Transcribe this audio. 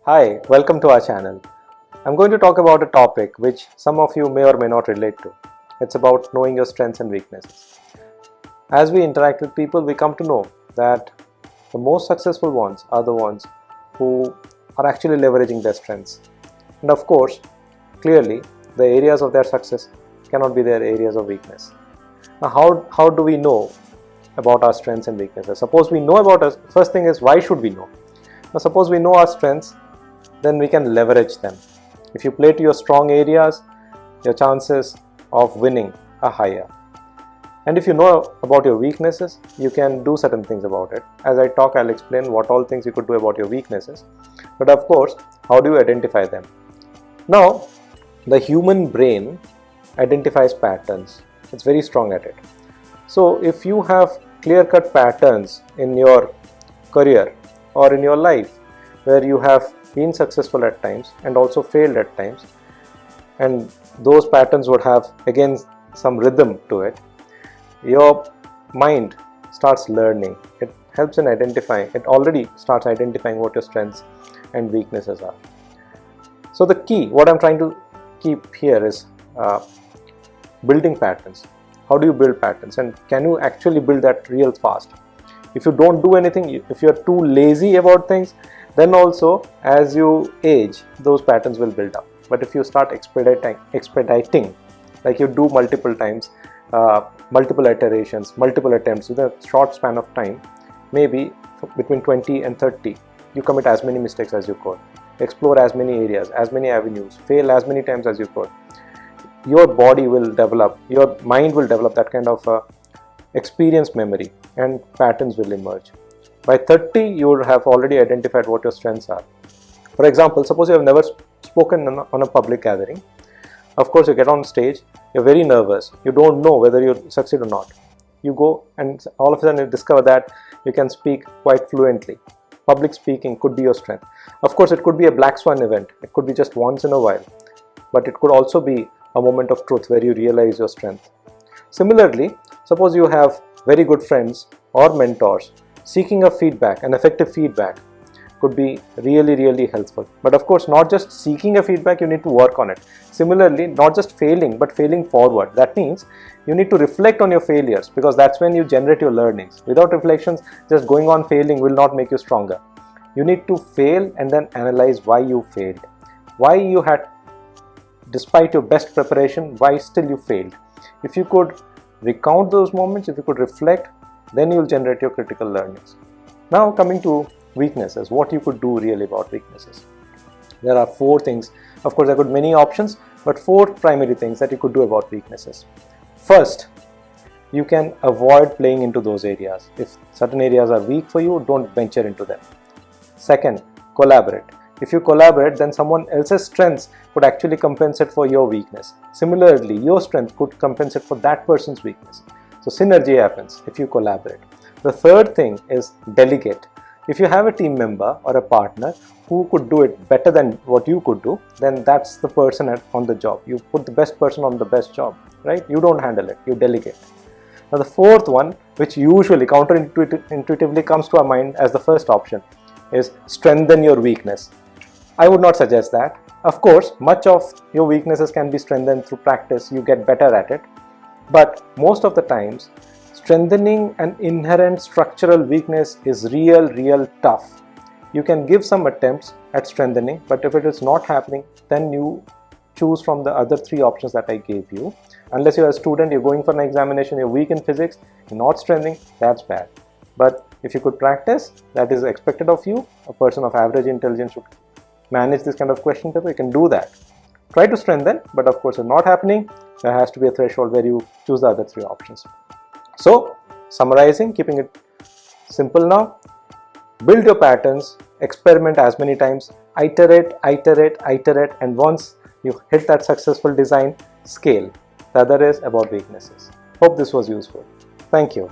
Hi, welcome to our channel. I'm going to talk about a topic which some of you may or may not relate to. It's about knowing your strengths and weaknesses. As we interact with people, we come to know that the most successful ones are the ones who are actually leveraging their strengths. And of course, clearly, the areas of their success cannot be their areas of weakness. Now, how do we know about our strengths and weaknesses? Suppose we know about us. First thing is, why should we know? Now, suppose we know our strengths, then we can leverage them. If you play to your strong areas, your chances of winning are higher. And if you know about your weaknesses, you can do certain things about it. As I talk, I'll explain what all things you could do about your weaknesses. But of course, how do you identify them? Now, the human brain identifies patterns. It's very strong at it. So if you have clear-cut patterns in your career or in your life where you have been successful at times and also failed at times, and those patterns would have again some rhythm to it, your mind starts learning. It helps in identifying, it already starts identifying what your strengths and weaknesses are. So the key, what I'm trying to keep here is building patterns. How do you build patterns, and can you actually build that real fast? If you don't do anything, if you're too lazy about things, then also as you age, those patterns will build up. But if you start expediting, like you do multiple times, multiple iterations, multiple attempts with a short span of time, maybe between 20 and 30, you commit as many mistakes as you could, explore as many areas, as many avenues, fail as many times as you could. Your body will develop, your mind will develop that kind of experience memory, and patterns will emerge. By 30, you would have already identified what your strengths are. For example, suppose you have never spoken on a public gathering. Of course, you get on stage, you're very nervous, you don't know whether you'll succeed or not. You go and all of a sudden you discover that you can speak quite fluently. Public speaking could be your strength. Of course, it could be a black swan event. It could be just once in a while. But it could also be a moment of truth where you realize your strength. Similarly, suppose you have very good friends or mentors. Seeking a feedback, an effective feedback, could be really helpful. But of course, not just seeking a feedback, you need to work on it. Similarly, not just failing, but failing forward. That means you need to reflect on your failures, because that's when you generate your learnings. Without reflections, just going on failing will not make you stronger. You need to fail and then analyze why you failed. Why you had, despite your best preparation, why still you failed. If you could recount those moments, if you could reflect, then you will generate your critical learnings. Now coming to weaknesses, what you could do really about weaknesses. There are 4 things. Of course, there could be many options, but 4 primary things that you could do about weaknesses. First, you can avoid playing into those areas. If certain areas are weak for you, don't venture into them. Second, collaborate. If you collaborate, then someone else's strengths could actually compensate for your weakness. Similarly, your strength could compensate for that person's weakness. So synergy happens if you collaborate. The third thing is delegate. If you have a team member or a partner who could do it better than what you could do, then that's the person on the job. You put the best person on the best job, right? You don't handle it, you delegate. Now the fourth one, which usually counterintuitively comes to our mind as the first option, is strengthen your weakness. I would not suggest that. Of course, much of your weaknesses can be strengthened through practice. You get better at it. But most of the times, strengthening an inherent structural weakness is real tough. You can give some attempts at strengthening, but if it is not happening, then you choose from the other 3 options that I gave you. Unless you're a student, you're going for an examination, you're weak in physics, you're not strengthening, that's bad. But if you could practice, that is expected of you. A person of average intelligence should manage this kind of question paper. You can do that. Try to strengthen, but of course, if not happening, there has to be a threshold where you choose the other 3 options. So, summarizing, keeping it simple now, build your patterns, experiment as many times, iterate, and once you hit that successful design, scale. The other is about weaknesses. Hope this was useful. Thank you.